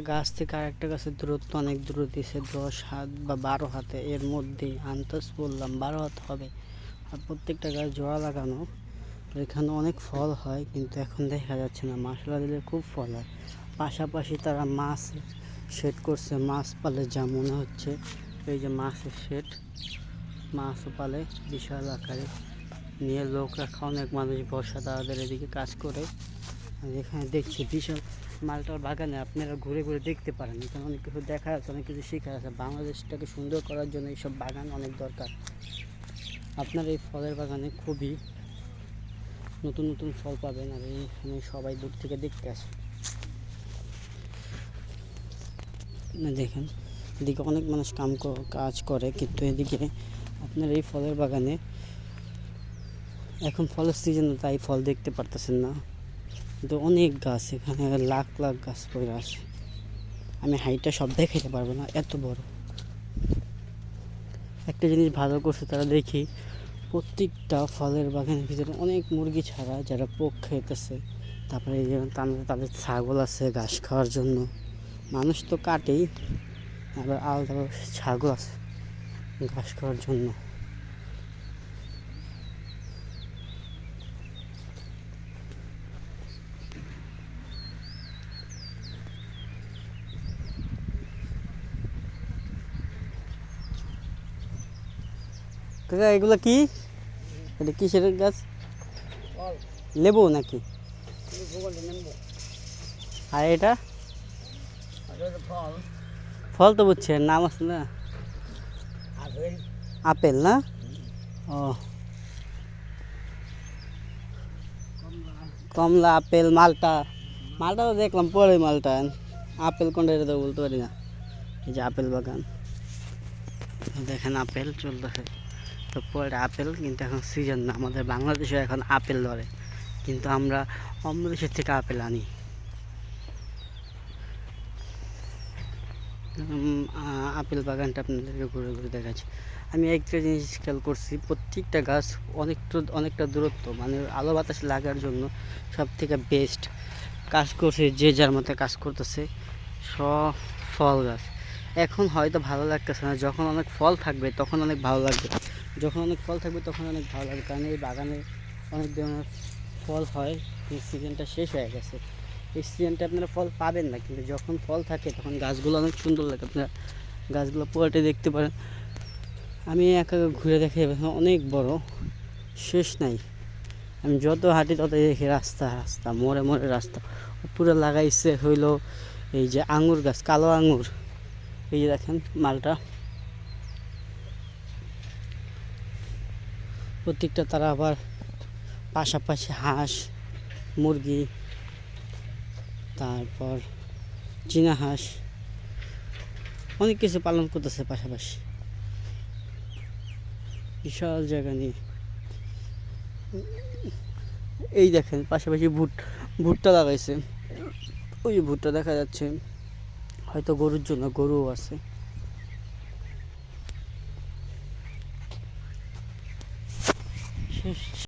গাছ থেকে আরেকটা গাছের দূরত্ব অনেক দূর দিছে, 10 হাত বা 12 হাতে, এর মধ্যেই আন্দাজ বললাম 12 হাত হবে। আর প্রত্যেকটা গাছ জোড়া লাগানো। এখানে অনেক ফল হয় কিন্তু এখন দেখা যাচ্ছে না। মাশাআল্লাহ দিলে খুব ফল হয়। পাশাপাশি তারা মাছ শেড করছে, মাছ পালে যা মনে হচ্ছে। এই যে মাছের শেড, মাছও পালে বিশাল আকারে, নিয়ে লোক রাখা, অনেক মানুষ বসা তাদের এদিকে কাজ করে। আর এখানে দেখছি বিশাল মালটার বাগানে, আপনারা ঘুরে ঘুরে দেখতে পারেন। এখানে অনেক কিছু দেখা আছে, অনেক কিছু শেখার আছে। বাংলাদেশটাকে সুন্দর করার জন্য এইসব বাগান অনেক দরকার। আপনার এই ফলের বাগানে খুবই নতুন নতুন ফল পাবেন। আর এইখানে সবাই দূর থেকে দেখতে আসে। দেখেন এদিকে অনেক মানুষ কাজ করে, কিন্তু এদিকে আপনার এই ফলের বাগানে এখন ফলের সিজন, তাই ফল দেখতে পারতেছেন না। কিন্তু অনেক গাছ, এখানে লাখ লাখ গাছ পড়ে আছে। আমি হাইটটা সব দেখাইতে পারবো না, এত বড়। একটা জিনিস ভালো করছে তারা, দেখি প্রত্যেকটা ফলের বাগানের ভিতরে অনেক মুরগি ছাড়া যারা পোক খেতেছে। তারপরে এই যেমন তাদের ছাগল আছে ঘাস খাওয়ার জন্য। মানুষ তো কাটেই, আবার আলাদা ছাগল আছে ঘাস খাওয়ার জন্য। কাকা এগুলো কি? এটা কিসের গাছ? লেবু নাকি? আর এটা ফল তো বুঝছে, নাম আছে না? আপেল না? ও, কমলা, আপেল, মালটা। মালটা তো দেখলাম পরে, মালটা। আপেল কোনটা এটা তো বলতে পারি না। এই যে আপেল বাগান, দেখেন আপেল চলতেছে। তো পরে আপেল, কিন্তু এখন সিজন না। আমাদের বাংলাদেশে এখন আপেল ধরে, কিন্তু আমরা অন্য দেশের থেকে আপেল আনি। আপেল বাগানটা আপনাদেরকে ঘুরে ঘুরে দেখাচ্ছি। আমি একটা জিনিস খেয়াল করছি, প্রত্যেকটা গাছ অনেকটা দূরত্ব, মানে আলো বাতাস লাগার জন্য সব থেকে বেস্ট কাজ করছে। যে যার মতো কাজ করতেছে, সব ফল গাছ। এখন হয়তো ভালো লাগতেছে না, যখন অনেক ফল থাকবে তখন অনেক ভালো লাগবে। যখন অনেক ফল থাকবে তখন অনেক ভালো লাগবে, কারণ এই বাগানে অনেক ধরনের ফল হয়। এই সিজনটা শেষ হয়ে গেছে, এই সিজনটা আপনারা ফল পাবেন না, কিন্তু যখন ফল থাকে তখন গাছগুলো অনেক সুন্দর লাগে। আপনারা গাছগুলো পুরোটাই দেখতে পারেন। আমি একা ঘুরে দেখে অনেক বড়, শেষ নাই। আমি যত হাঁটি তত দেখি রাস্তা রাস্তা, মোড়ে মোড়ে রাস্তা। পুরো লাগাইছে হইল এই যে আঙুর গাছ, কালো আঙুর। এই যে দেখেন মালটা, প্রত্যেকটা তারা আবার পাশাপাশি হাঁস, মুরগি, তারপর চীনা হাঁস, অনেক কিছু পালন করতেছে পাশাপাশি, বিশাল জায়গা নিয়ে। এই দেখেন পাশাপাশি ভুট্টা লাগাইছে। ওই যে ভুট্টা দেখা যাচ্ছে, হয়তো গরুর জন্য, গরুও আছে। শেষ।